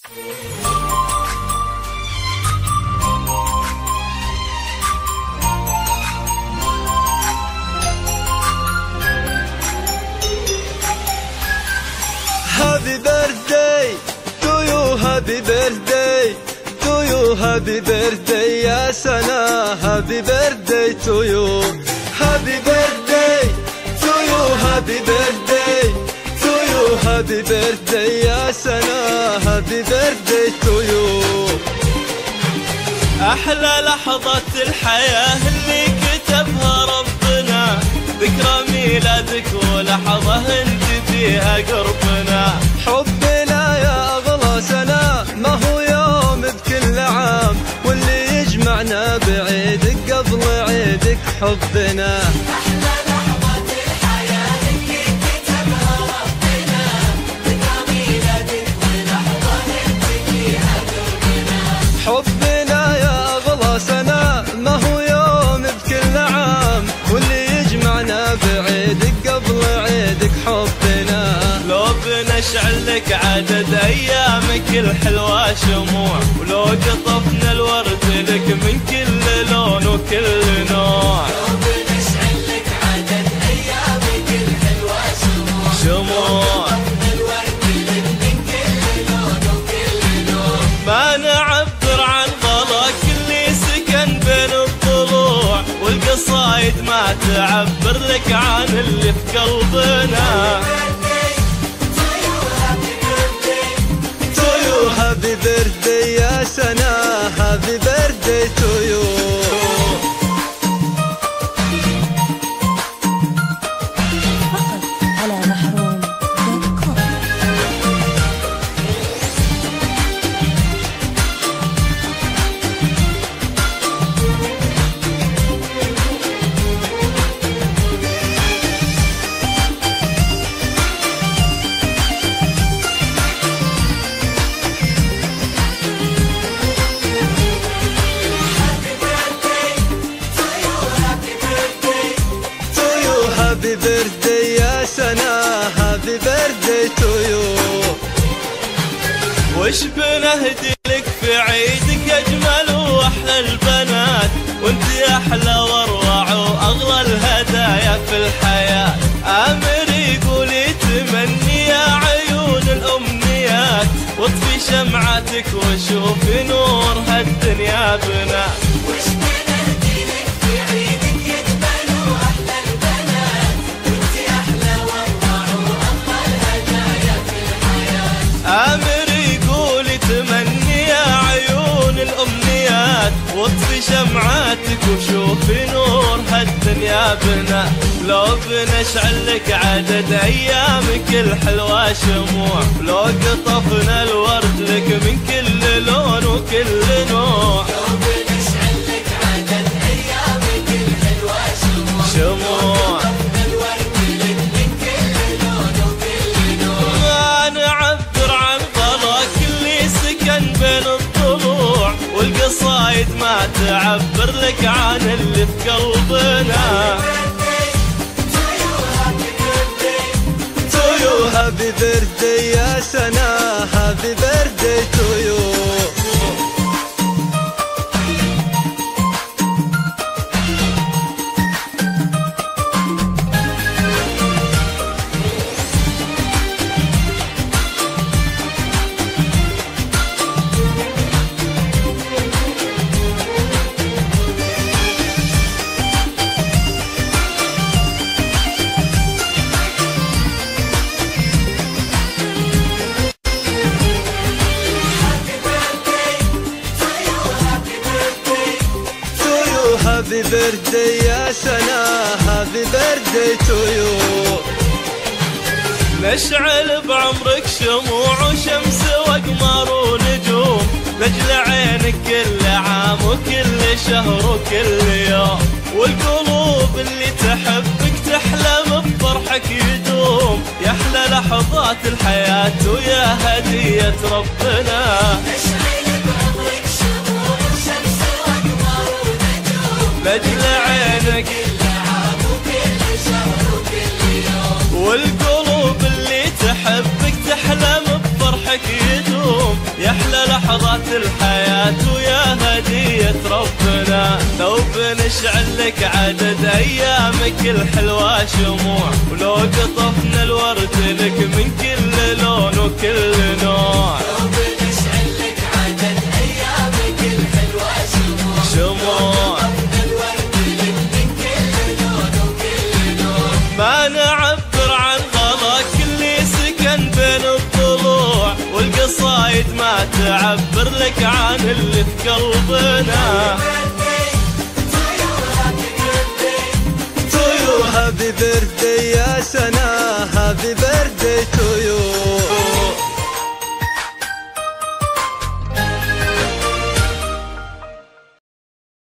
Happy birthday to you, happy birthday to you, happy birthday ya Sana, happy birthday to you, happy birthday to you, happy birthday to you, happy birthday ya Sana, happy birthday to you. أحلى لحظة الحياة اللي كتبها ربنا، ذكرى ميلادك ولحظة انت فيها قربنا. حبنا يا أغلى سنة ما هو يوم بكل عام، واللي يجمعنا بعيدك قبل عيدك حبنا. أحلى لحظة الحياة اللي كتبها ربنا، ذكرى ميلادك ولحظة انت فيها قربنا. حبنا يا أغلى سنة ما هو يوم بكل عام، واللي يجمعنا بعيدك قبل عيدك حبنا. لو بنشعل لك عدد أيامك الحلوة شموع، ولو قطفنا الورد لك من كل لون وكل نوع. لو بنشعل لك عدد أيامك الحلوة شموع، وقطفنا الورد لك من كل لون وكل نوع. ما نعبر عن غلاك اللي سكن بين الضلوع، والقصايد ما تعبر لك عن اللي في قلبنا. Happy birthday ya Sana, happy birthday to you. فقط على محروم.com. Happy birthday ya Sana, happy birthday to you. وش بنهدي لك في عيدك أجمل وأحلى البنات، وانت أحلى واروع وأغلى الهدايا في الحياة. آمر يقول يتمني يا عيون الأمنيات، واطفي شمعتك وشوفي نور هالدنيا بنا. وش بنهدي لك في عيدك يجمل وأحلى البنات، وانت أحلى واروع وأغلى الهدايا في الحياة. آمر يقول يتمني يا عيون الأمنيات، واطفي شمعاتك وشوفي نور هالدنيا بنا. لو بنشعل لك عدد أيامك الحلوة شموع، لو قطفنا الورد لك من كل لون وكل نوع. لو بنشعل لك عدد أيامك الحلوة شموع، وقطفنا الورد لك من كل لون وكل نوع. ما نعبر عن غلاك اللي سكن بين الضلوع، والقصايد ما تعبر لك عن اللي في قلبنا. Happy birthday ya Sana, happy birthday to you. Happy birthday ya Sana, happy birthday to you. نشعل بعمرك شموع وشمس وقمر ونجوم، لأجل عينك كل عام وكل شهر وكل يوم. والقلوب اللي تحبك تحلم بفرحك يدوم، يا أحلى لحظات الحياة ويا هدية ربنا. نشعل بعمرك شموع وشمس وقمر ونجوم، لأجل عينك كل عام وكل شهر وكل يوم. والقلوب اللي تحبك تحلم بفرحك يدوم، يا لحظات الحياة ويا هدية ربنا. لو بنشعل لك عدد أيامك الحلوة شموع، ولو قطفنا الورد لك من كل لون وكل نوع. لو بنشعل لك عدد أيامك الحلوة شموع، الورد لك من كل لون وكل نوع. ما نعبر عن غلاك اللي سكن بين الضلوع، والقصايد ما تعبر لك عن اللي في قلبنا. To you happy birthday يا سناء.